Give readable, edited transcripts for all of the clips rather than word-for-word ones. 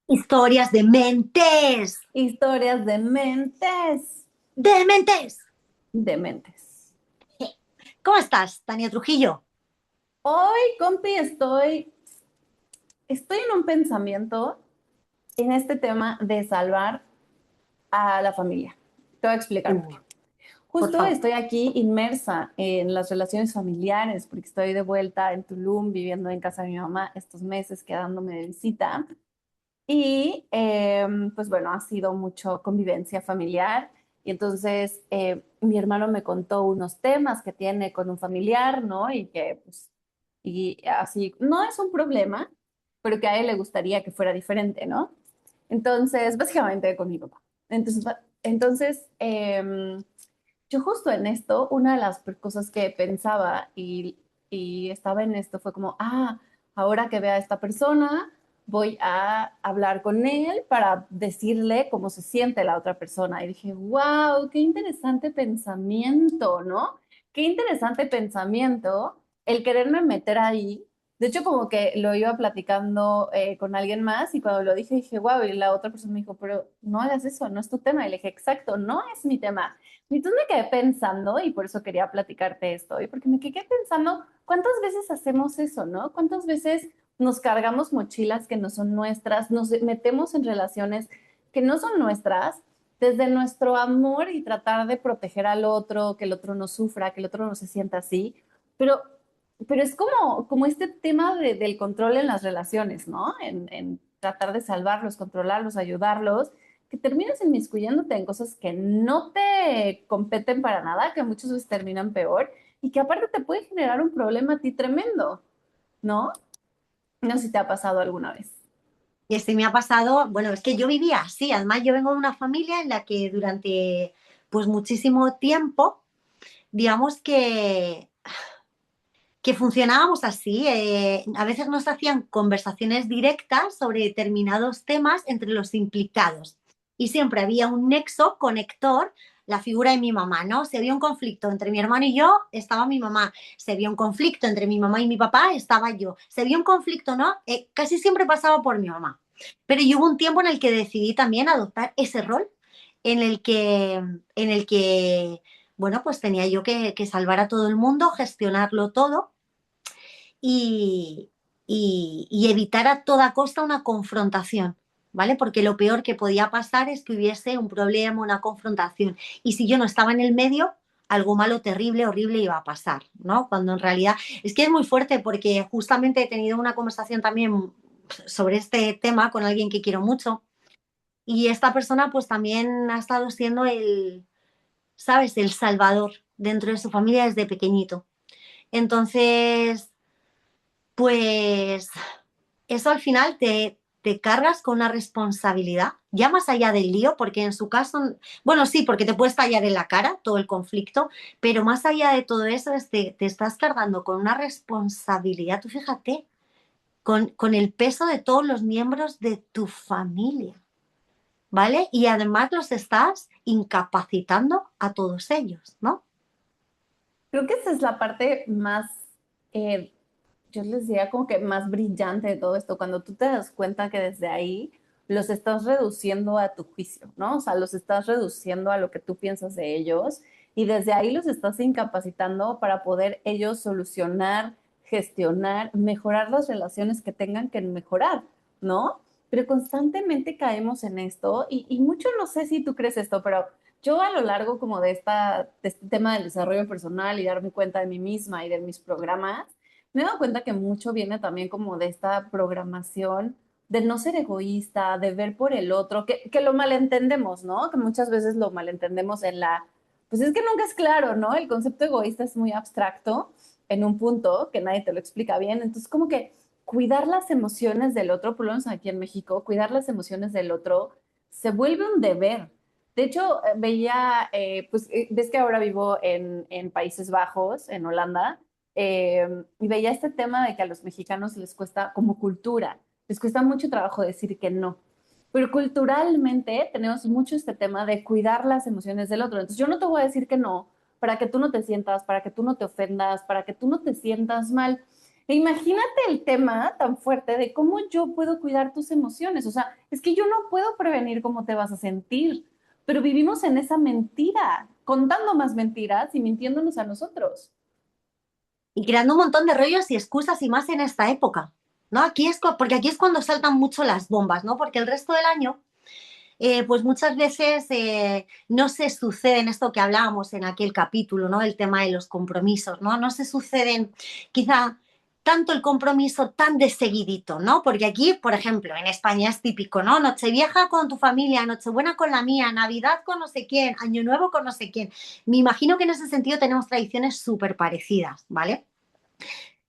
Historias de mentes. Historias de mentes. ¡De mentes! Dementes. ¿Cómo estás, Tania Trujillo? Hoy, compi, estoy en un pensamiento en este tema de salvar a la familia. Te voy a explicar por qué. Por Justo favor. estoy aquí inmersa en las relaciones familiares porque estoy de vuelta en Tulum, viviendo en casa de mi mamá estos meses, quedándome de visita. Y pues bueno, ha sido mucho convivencia familiar. Y entonces mi hermano me contó unos temas que tiene con un familiar, ¿no? Y que pues, y así, no es un problema, pero que a él le gustaría que fuera diferente, ¿no? Entonces, básicamente con mi papá. Entonces, yo justo en esto, una de las cosas que pensaba y estaba en esto fue como, ahora que vea a esta persona, voy a hablar con él para decirle cómo se siente la otra persona. Y dije, wow, qué interesante pensamiento, ¿no? Qué interesante pensamiento el quererme meter ahí. De hecho, como que lo iba platicando con alguien más y cuando lo dije, wow, y la otra persona me dijo, pero no hagas eso, no es tu tema. Y le dije, exacto, no es mi tema. Y entonces me quedé pensando, y por eso quería platicarte esto, y porque me quedé pensando, ¿cuántas veces hacemos eso, no? ¿Cuántas veces nos cargamos mochilas que no son nuestras, nos metemos en relaciones que no son nuestras, desde nuestro amor y tratar de proteger al otro, que el otro no sufra, que el otro no se sienta así, pero, pero es como este tema del control en las relaciones, ¿no? En tratar de salvarlos, controlarlos, ayudarlos que terminas inmiscuyéndote en cosas que no te competen para nada, que muchas veces terminan peor y que aparte te puede generar un problema a ti tremendo, ¿no? No sé si te ha pasado alguna vez. Y este me ha pasado, bueno, es que yo vivía así, además yo vengo de una familia en la que durante pues muchísimo tiempo, digamos que funcionábamos así. A veces nos hacían conversaciones directas sobre determinados temas entre los implicados y siempre había un nexo conector, la figura de mi mamá, ¿no? Si había un conflicto entre mi hermano y yo, estaba mi mamá. Si había un conflicto entre mi mamá y mi papá, estaba yo. Si había un conflicto, ¿no? Casi siempre pasaba por mi mamá. Pero yo hubo un tiempo en el que decidí también adoptar ese rol en el que bueno, pues tenía yo que salvar a todo el mundo, gestionarlo todo y, y evitar a toda costa una confrontación, ¿vale? Porque lo peor que podía pasar es que hubiese un problema, una confrontación. Y si yo no estaba en el medio, algo malo, terrible, horrible iba a pasar, ¿no? Cuando en realidad es que es muy fuerte porque justamente he tenido una conversación también sobre este tema con alguien que quiero mucho y esta persona pues también ha estado siendo el, ¿sabes? El salvador dentro de su familia desde pequeñito. Entonces, pues eso al final te cargas con una responsabilidad, ya más allá del lío, porque en su caso, bueno, sí, porque te puede estallar en la cara todo el conflicto, pero más allá de todo eso, te estás cargando con una responsabilidad, tú fíjate, con el peso de todos los miembros de tu familia, ¿vale? Y además los estás incapacitando a todos ellos, ¿no? Creo que esa es la parte más, eh, yo les diría como que más brillante de todo esto, cuando tú te das cuenta que desde ahí los estás reduciendo a tu juicio, ¿no? O sea, los estás reduciendo a lo que tú piensas de ellos y desde ahí los estás incapacitando para poder ellos solucionar, gestionar, mejorar las relaciones que tengan que mejorar, ¿no? Pero constantemente caemos en esto y mucho no sé si tú crees esto, pero yo a lo largo como de este tema del desarrollo personal y darme cuenta de mí misma y de mis programas, me he dado cuenta que mucho viene también como de esta programación de no ser egoísta, de ver por el otro, que lo malentendemos, ¿no? Que muchas veces lo malentendemos en la, pues es que nunca es claro, ¿no? El concepto egoísta es muy abstracto en un punto que nadie te lo explica bien, entonces como que cuidar las emociones del otro, por lo menos aquí en México, cuidar las emociones del otro se vuelve un deber. De hecho, veía, pues ves que ahora vivo en Países Bajos, en Holanda, y veía este tema de que a los mexicanos les cuesta, como cultura, les cuesta mucho trabajo decir que no. Pero culturalmente tenemos mucho este tema de cuidar las emociones del otro. Entonces yo no te voy a decir que no para que tú no te sientas, para que tú no te ofendas, para que tú no te sientas mal. E imagínate el tema tan fuerte de cómo yo puedo cuidar tus emociones. O sea, es que yo no puedo prevenir cómo te vas a sentir, pero vivimos en esa mentira, contando más mentiras y mintiéndonos a nosotros. Y creando un montón de rollos y excusas y más en esta época, ¿no? Porque aquí es cuando saltan mucho las bombas, ¿no? Porque el resto del año, pues muchas veces no se suceden esto que hablábamos en aquel capítulo, ¿no? El tema de los compromisos, ¿no? No se suceden quizá tanto el compromiso tan de seguidito, ¿no? Porque aquí, por ejemplo, en España es típico, ¿no? Nochevieja con tu familia, Nochebuena con la mía, Navidad con no sé quién, Año Nuevo con no sé quién. Me imagino que en ese sentido tenemos tradiciones súper parecidas, ¿vale?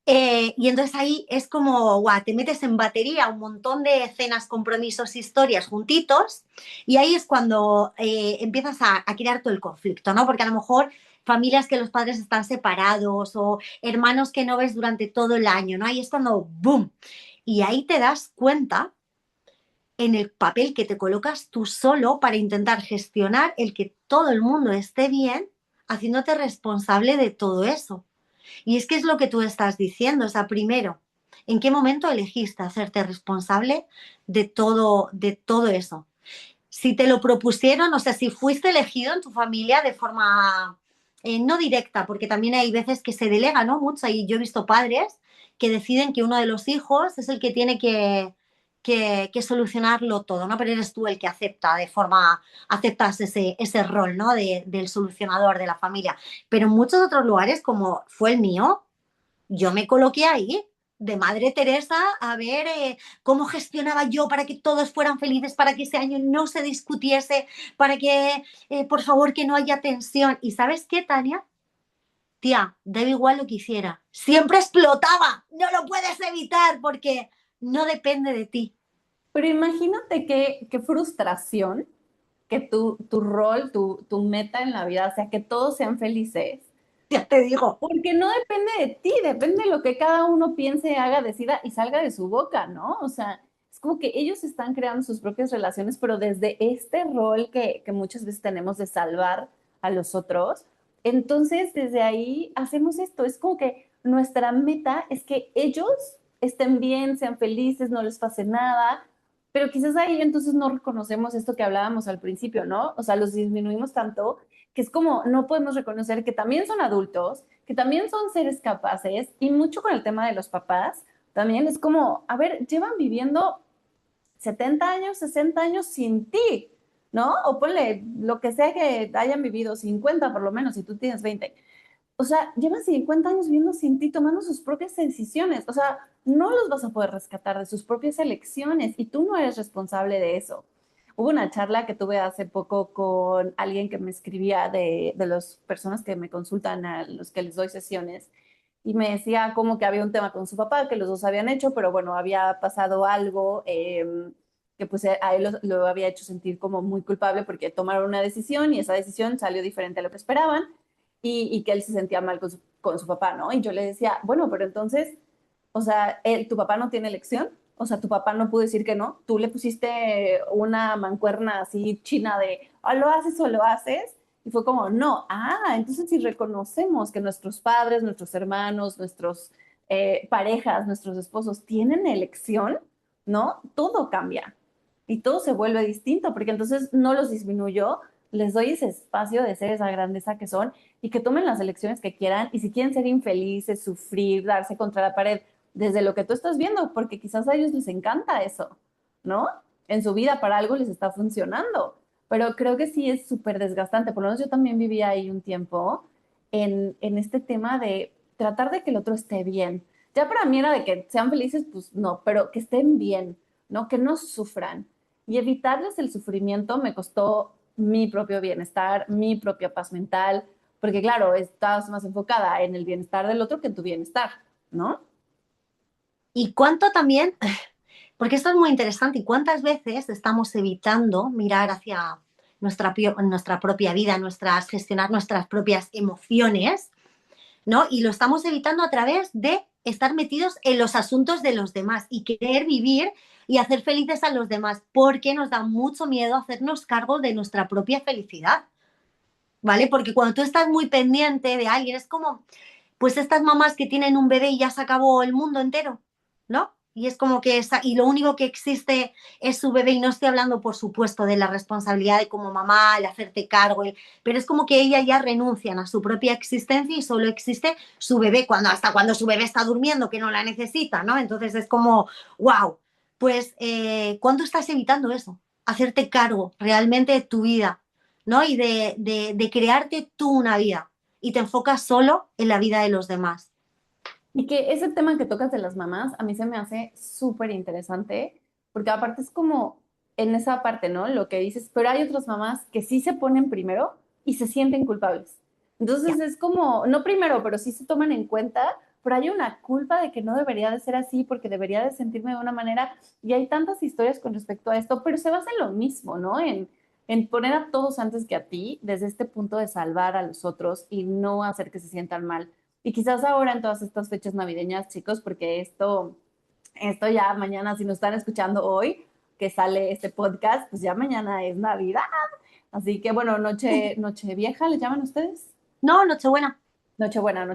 Y entonces ahí es como, guau, te metes en batería un montón de escenas, compromisos, historias juntitos, y ahí es cuando empiezas a crear todo el conflicto, ¿no? Porque a lo mejor familias que los padres están separados o hermanos que no ves durante todo el año, ¿no? Ahí es cuando, ¡boom! Y ahí te das cuenta en el papel que te colocas tú solo para intentar gestionar el que todo el mundo esté bien, haciéndote responsable de todo eso. Y es que es lo que tú estás diciendo, o sea, primero, ¿en qué momento elegiste hacerte responsable de todo eso? Si te lo propusieron, o sea, si fuiste elegido en tu familia de forma no directa, porque también hay veces que se delega, ¿no? Mucho, y yo he visto padres que deciden que uno de los hijos es el que tiene que solucionarlo todo, ¿no? Pero eres tú el que acepta de forma, aceptas ese rol, ¿no? Del solucionador de la familia. Pero en muchos otros lugares, como fue el mío, yo me coloqué ahí de Madre Teresa a ver cómo gestionaba yo para que todos fueran felices, para que ese año no se discutiese, para que, por favor, que no haya tensión. ¿Y sabes qué, Tania? Tía, da igual lo que hiciera. Siempre explotaba. No lo puedes evitar porque no depende de ti. Pero imagínate qué frustración que tu rol, tu meta en la vida sea que todos sean felices. Ya te digo. Porque no depende de ti, depende de lo que cada uno piense, haga, decida y salga de su boca, ¿no? O sea, es como que ellos están creando sus propias relaciones, pero desde este rol que muchas veces tenemos de salvar a los otros. Entonces, desde ahí hacemos esto. Es como que nuestra meta es que ellos estén bien, sean felices, no les pase nada, pero quizás ahí entonces no reconocemos esto que hablábamos al principio, ¿no? O sea, los disminuimos tanto que es como no podemos reconocer que también son adultos, que también son seres capaces y mucho con el tema de los papás, también es como, a ver, llevan viviendo 70 años, 60 años sin ti, ¿no? O ponle lo que sea que hayan vivido, 50 por lo menos, si tú tienes 20. O sea, llevan 50 años viviendo sin ti, tomando sus propias decisiones. O sea, no los vas a poder rescatar de sus propias elecciones y tú no eres responsable de eso. Hubo una charla que tuve hace poco con alguien que me escribía de las personas que me consultan, a los que les doy sesiones, y me decía como que había un tema con su papá, que los dos habían hecho, pero bueno, había pasado algo que pues a él lo había hecho sentir como muy culpable porque tomaron una decisión y esa decisión salió diferente a lo que esperaban y que él se sentía mal con su papá, ¿no? Y yo le decía, bueno, pero entonces, o sea, tu papá no tiene elección, o sea, tu papá no pudo decir que no, tú le pusiste una mancuerna así china de, o lo haces o lo haces, y fue como, no, entonces si reconocemos que nuestros padres, nuestros hermanos, nuestros parejas, nuestros esposos tienen elección, ¿no? Todo cambia y todo se vuelve distinto, porque entonces no los disminuyo, les doy ese espacio de ser esa grandeza que son y que tomen las elecciones que quieran y si quieren ser infelices, sufrir, darse contra la pared, desde lo que tú estás viendo, porque quizás a ellos les encanta eso, ¿no? En su vida para algo les está funcionando, pero creo que sí es súper desgastante, por lo menos yo también vivía ahí un tiempo en este tema de tratar de que el otro esté bien. Ya para mí era de que sean felices, pues no, pero que estén bien, ¿no? Que no sufran. Y evitarles el sufrimiento me costó mi propio bienestar, mi propia paz mental, porque claro, estás más enfocada en el bienestar del otro que en tu bienestar, ¿no? ¿Y cuánto también? Porque esto es muy interesante. ¿Y cuántas veces estamos evitando mirar hacia nuestra propia vida, gestionar nuestras propias emociones, ¿no? Y lo estamos evitando a través de estar metidos en los asuntos de los demás y querer vivir y hacer felices a los demás, porque nos da mucho miedo hacernos cargo de nuestra propia felicidad, ¿vale? Porque cuando tú estás muy pendiente de alguien, es como, pues estas mamás que tienen un bebé y ya se acabó el mundo entero, ¿no? Y es como que y lo único que existe es su bebé, y no estoy hablando, por supuesto, de la responsabilidad de como mamá, el hacerte cargo, pero es como que ellas ya renuncian a su propia existencia y solo existe su bebé, hasta cuando su bebé está durmiendo, que no la necesita, ¿no? Entonces es como, wow, pues, ¿cuándo estás evitando eso? Hacerte cargo realmente de tu vida, ¿no? Y de crearte tú una vida y te enfocas solo en la vida de los demás. Y que ese tema que tocas de las mamás, a mí se me hace súper interesante, porque aparte es como en esa parte, ¿no? Lo que dices, pero hay otras mamás que sí se ponen primero y se sienten culpables. Entonces Ya. es como, no primero, pero sí se toman en cuenta, pero hay una culpa de que no debería de ser así, porque debería de sentirme de una manera, y hay tantas historias con respecto a esto, pero se basa en lo mismo, ¿no? En poner a todos antes que a ti, desde este punto de salvar a los otros y no hacer que se sientan mal. Y quizás ahora en todas estas fechas navideñas, chicos, porque esto ya mañana, si nos están escuchando hoy, que sale este podcast, pues ya mañana es Navidad. Así que bueno, noche vieja, ¿le llaman ustedes? No, Nochebuena. Nochebuena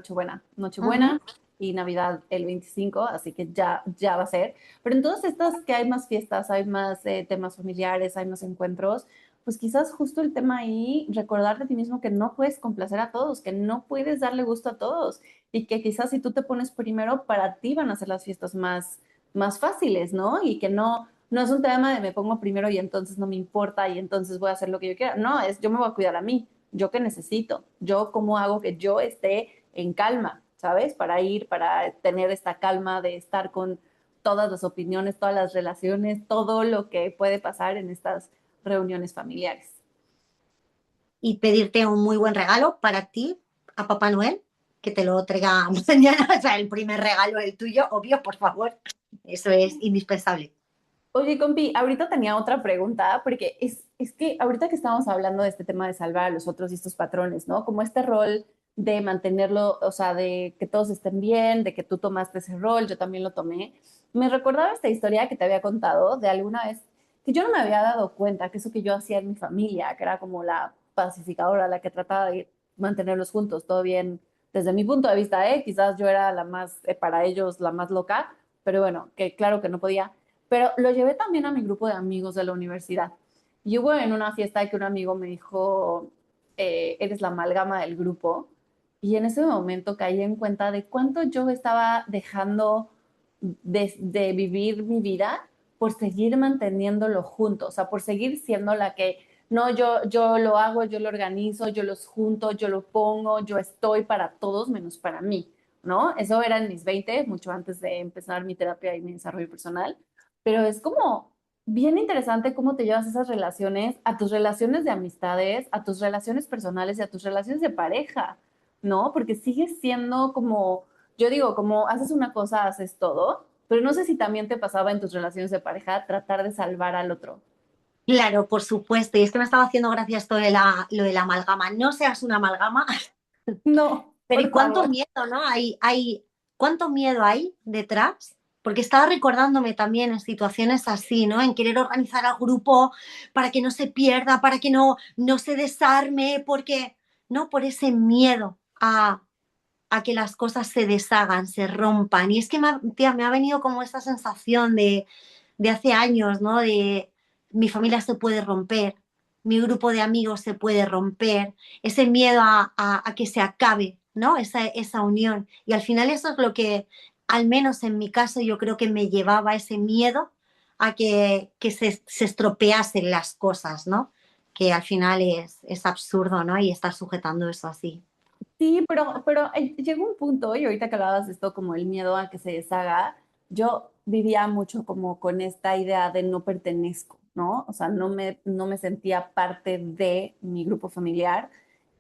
Ujú. y Navidad el 25, así que ya va a ser. Pero en todas estas que hay más fiestas, hay más temas familiares, hay más encuentros, pues quizás justo el tema ahí, recordarte a ti mismo que no puedes complacer a todos, que no puedes darle gusto a todos y que quizás si tú te pones primero, para ti van a ser las fiestas más fáciles, ¿no? Y que no es un tema de me pongo primero y entonces no me importa y entonces voy a hacer lo que yo quiera. No, es yo me voy a cuidar a mí, yo qué necesito, yo cómo hago que yo esté en calma, ¿sabes? Para tener esta calma de estar con todas las opiniones, todas las relaciones, todo lo que puede pasar en estas reuniones familiares. Y pedirte un muy buen regalo para ti, a Papá Noel, que te lo traiga mañana. O sea, el primer regalo el tuyo, obvio, por favor. Eso es indispensable. Oye, compi, ahorita tenía otra pregunta, porque es que ahorita que estamos hablando de este tema de salvar a los otros y estos patrones, ¿no? Como este rol de mantenerlo, o sea, de que todos estén bien, de que tú tomaste ese rol, yo también lo tomé. Me recordaba esta historia que te había contado de alguna vez que yo no me había dado cuenta que eso que yo hacía en mi familia, que era como la pacificadora, la que trataba de mantenerlos juntos, todo bien desde mi punto de vista, ¿eh? Quizás yo era la más, para ellos, la más loca, pero bueno, que claro que no podía, pero lo llevé también a mi grupo de amigos de la universidad. Y hubo en una fiesta que un amigo me dijo, eres la amalgama del grupo. Y en ese momento caí en cuenta de cuánto yo estaba dejando de vivir mi vida por seguir manteniéndolo juntos, o sea, por seguir siendo la que, no, yo lo hago, yo lo organizo, yo los junto, yo lo pongo, yo estoy para todos menos para mí, ¿no? Eso era en mis 20, mucho antes de empezar mi terapia y mi desarrollo personal, pero es como bien interesante cómo te llevas esas relaciones a tus relaciones de amistades, a tus relaciones personales y a tus relaciones de pareja, ¿no? Porque sigues siendo como, yo digo, como haces una cosa, haces todo, pero no sé si también te pasaba en tus relaciones de pareja tratar de salvar al otro. Claro, por supuesto. Y es que me estaba haciendo gracia esto lo de la amalgama. No seas una amalgama. No, Pero ¿y por cuánto favor. miedo, no? ¿Cuánto miedo hay detrás? Porque estaba recordándome también en situaciones así, ¿no? En querer organizar al grupo para que no se pierda, para que no se desarme, porque, ¿no? Por ese miedo a que las cosas se deshagan, se rompan. Y es que tía, me ha venido como esta sensación de hace años, ¿no? De mi familia se puede romper, mi grupo de amigos se puede romper, ese miedo a que se acabe, ¿no? Esa unión. Y al final eso es lo que, al menos en mi caso, yo creo que me llevaba ese miedo a que se estropeasen las cosas, ¿no? Que al final es absurdo, ¿no? Y estar sujetando eso así. Sí, pero llegó un punto, y ahorita que hablabas de esto, como el miedo a que se deshaga, yo vivía mucho como con esta idea de no pertenezco, ¿no? O sea, no me sentía parte de mi grupo familiar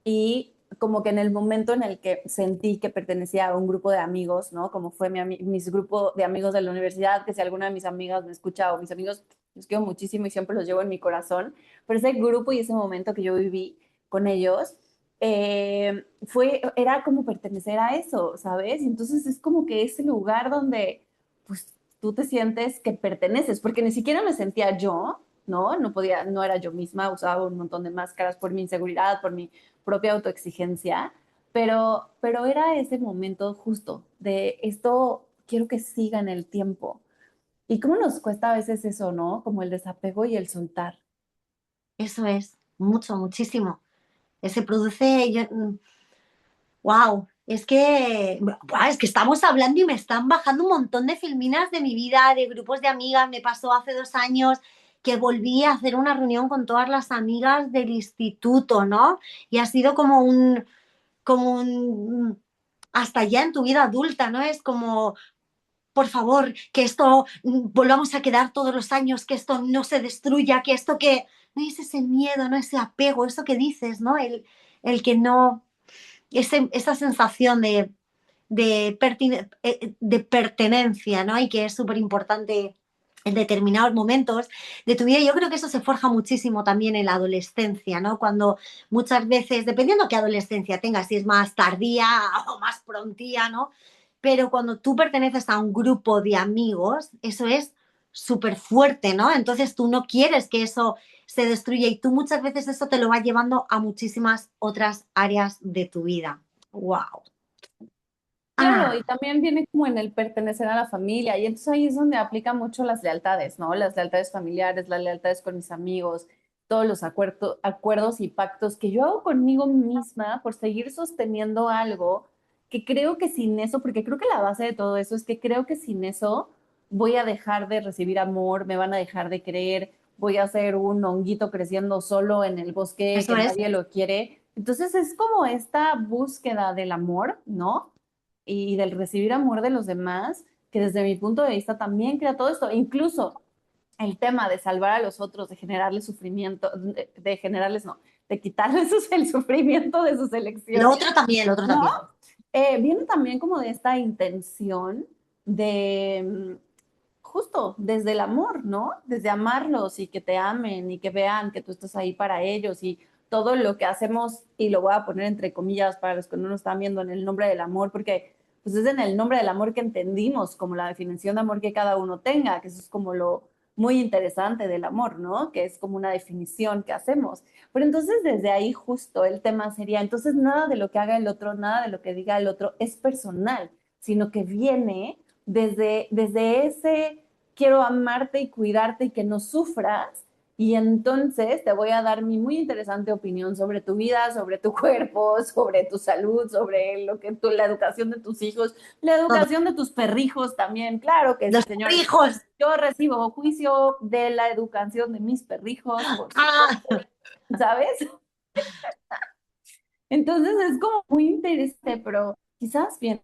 y como que en el momento en el que sentí que pertenecía a un grupo de amigos, ¿no? Como fue mis grupo de amigos de la universidad, que si alguna de mis amigas me escucha o mis amigos, los quiero muchísimo y siempre los llevo en mi corazón, pero ese grupo y ese momento que yo viví con ellos, era como pertenecer a eso, ¿sabes? Entonces es como que ese lugar donde pues tú te sientes que perteneces, porque ni siquiera me sentía yo, ¿no? No podía, no era yo misma, usaba un montón de máscaras por mi inseguridad, por mi propia autoexigencia, pero era ese momento justo de esto, quiero que siga en el tiempo. ¿Y cómo nos cuesta a veces eso, no? Como el desapego y el soltar. Eso es, mucho, muchísimo. Se produce, wow, es que estamos hablando y me están bajando un montón de filminas de mi vida, de grupos de amigas. Me pasó hace 2 años que volví a hacer una reunión con todas las amigas del instituto, ¿no? Y ha sido hasta ya en tu vida adulta, ¿no? Es como, por favor, que esto volvamos a quedar todos los años, que esto no se destruya, que esto que, no es ese miedo, no ese apego, eso que dices, ¿no? El que no, esa sensación de pertenencia, ¿no? Y que es súper importante en determinados momentos de tu vida. Yo creo que eso se forja muchísimo también en la adolescencia, ¿no? Cuando muchas veces, dependiendo qué adolescencia tengas, si es más tardía o más prontía, ¿no? Pero cuando tú perteneces a un grupo de amigos, eso es súper fuerte, ¿no? Entonces tú no quieres que eso se destruya y tú muchas veces eso te lo vas llevando a muchísimas otras áreas de tu vida. ¡Wow! Claro, y Ah, también viene como en el pertenecer a la familia, y entonces ahí es donde aplica mucho las lealtades, ¿no? Las lealtades familiares, las lealtades con mis amigos, todos los acuerdos y pactos que yo hago conmigo misma por seguir sosteniendo algo que creo que sin eso, porque creo que la base de todo eso es que creo que sin eso voy a dejar de recibir amor, me van a dejar de creer, voy a ser un honguito creciendo solo en el bosque eso que es, nadie lo quiere. Entonces es como esta búsqueda del amor, ¿no? Y del recibir amor de los demás, que desde mi punto de vista también crea todo esto. Incluso el tema de salvar a los otros, de generarles sufrimiento, de generarles, no, de quitarles el sufrimiento de sus elecciones, lo otro ¿no? también. Viene también como de esta intención de justo desde el amor, ¿no? Desde amarlos y que te amen y que vean que tú estás ahí para ellos y todo lo que hacemos, y lo voy a poner entre comillas para los que no nos están viendo, en el nombre del amor, porque pues es en el nombre del amor que entendimos como la definición de amor que cada uno tenga, que eso es como lo muy interesante del amor, ¿no? Que es como una definición que hacemos. Pero entonces desde ahí justo el tema sería, entonces nada de lo que haga el otro, nada de lo que diga el otro es personal, sino que viene desde ese quiero amarte y cuidarte y que no sufras. Y entonces te voy a dar mi muy interesante opinión sobre tu vida, sobre tu cuerpo, sobre tu salud, sobre lo que la educación de tus hijos, la Todo. educación de tus perrijos también. Claro que sí, Los señores. hijos. Yo recibo juicio de la educación de mis perrijos, por Ah, supuesto, ¿sabes? Entonces es como muy interesante, pero quizás bien.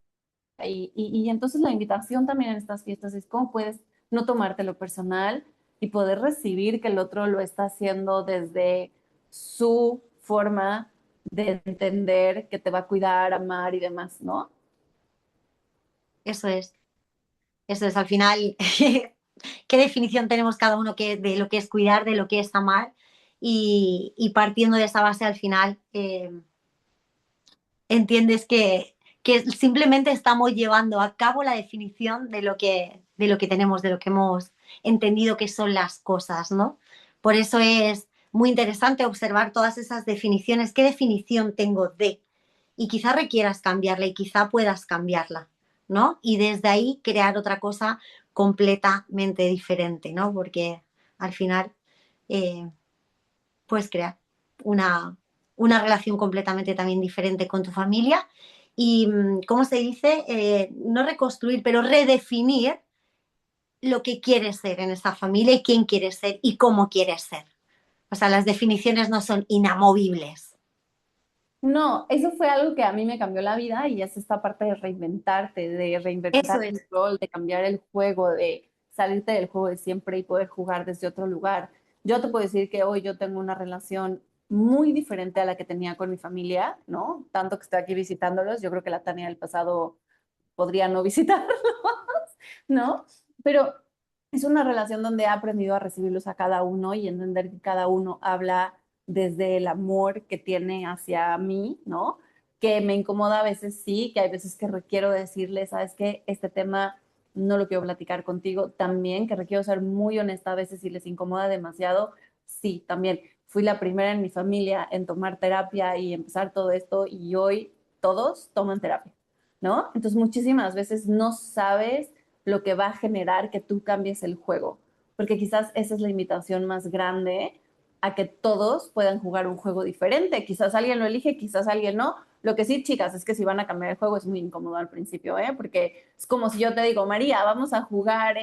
Y entonces la invitación también en estas fiestas es cómo puedes no tomártelo personal y poder recibir que el otro lo está haciendo desde su forma de entender que te va a cuidar, amar y demás, ¿no? eso es, eso es. Al final, ¿qué definición tenemos cada uno de lo que es cuidar, de lo que es amar? Y partiendo de esa base, al final, entiendes que simplemente estamos llevando a cabo la definición de lo que tenemos, de lo que hemos entendido que son las cosas, ¿no? Por eso es muy interesante observar todas esas definiciones. ¿Qué definición tengo de? Y quizá requieras cambiarla y quizá puedas cambiarla, ¿no? Y desde ahí crear otra cosa completamente diferente, ¿no? Porque al final eh, puedes crear una relación completamente también diferente con tu familia y, ¿cómo se dice? No reconstruir, pero redefinir lo que quieres ser en esa familia y quién quieres ser y cómo quieres ser. O sea, las definiciones no son inamovibles. No, eso fue algo que a mí me cambió la vida y es esta parte de Eso reinventar tu es, rol, de cambiar el juego, de salirte del juego de siempre y poder jugar desde otro lugar. Yo te puedo decir que hoy yo tengo una relación muy diferente a la que tenía con mi familia, ¿no? Tanto que estoy aquí visitándolos, yo creo que la Tania del pasado podría no visitarlos, ¿no? Pero es una relación donde he aprendido a recibirlos a cada uno y entender que cada uno habla desde el amor que tiene hacia mí, ¿no? Que me incomoda a veces sí, que hay veces que requiero decirle, sabes que este tema no lo quiero platicar contigo, también que requiero ser muy honesta a veces si les incomoda demasiado, sí, también. Fui la primera en mi familia en tomar terapia y empezar todo esto y hoy todos toman terapia, ¿no? Entonces muchísimas veces no sabes lo que va a generar que tú cambies el juego, porque quizás esa es la invitación más grande a que todos puedan jugar un juego diferente. Quizás alguien lo elige, quizás alguien no. Lo que sí, chicas, es que si van a cambiar el juego es muy incómodo al principio, ¿eh? Porque es como si yo te digo, María, vamos a jugar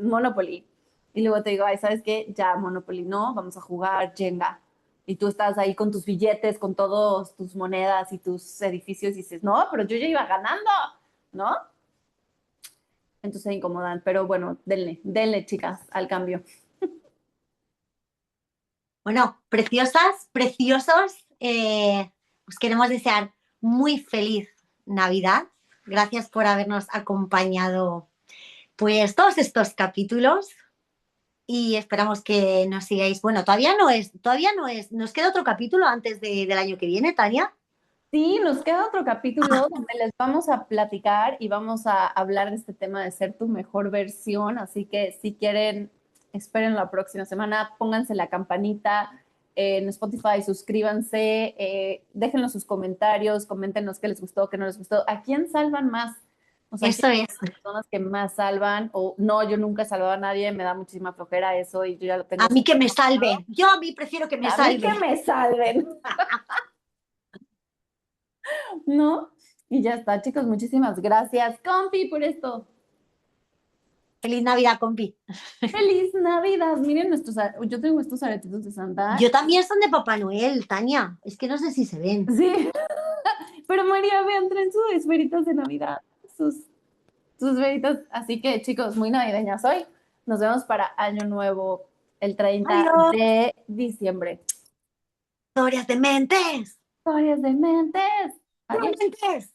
Monopoly. Y luego te digo, ay, ¿sabes qué? Ya, Monopoly no, vamos a jugar Jenga. Y tú estás ahí con tus billetes, con todos tus monedas y tus edificios y dices, no, pero yo ya iba ganando, ¿no? Entonces se incomodan, pero bueno, denle, denle, chicas, al cambio. Bueno, preciosas, preciosos, os queremos desear muy feliz Navidad. Gracias por habernos acompañado pues todos estos capítulos y esperamos que nos sigáis. Bueno, nos queda otro capítulo antes del año que viene, Tania. Sí, nos queda otro capítulo donde les vamos a platicar y vamos a hablar de este tema de ser tu mejor versión. Así que si quieren, esperen la próxima semana, pónganse la campanita en Spotify, suscríbanse, déjenos sus comentarios, coméntenos qué les gustó, qué no les gustó. ¿A quién salvan más? O sea, Eso ¿quiénes es. son las personas que más salvan? O no, yo nunca he salvado a nadie, me da muchísima flojera eso y yo ya lo A tengo mí que súper me dominado. salven. Yo a mí prefiero que me A mí que salven. me salven. ¿No? Y ya está, chicos, muchísimas gracias, compi, por esto. Feliz Navidad, compi. ¡Feliz Navidad! Miren yo tengo estos aretitos de Santa. Yo también son de Papá Noel, Tania. Es que no sé si se ven. Sí, pero María, vean, traen sus esferitas de Navidad, sus, sus esferitas. Así que, chicos, muy navideñas hoy. Nos vemos para Año Nuevo el 30 Adiós. de diciembre. Historias de mentes. Historias de mentes. Adiós. Mentes.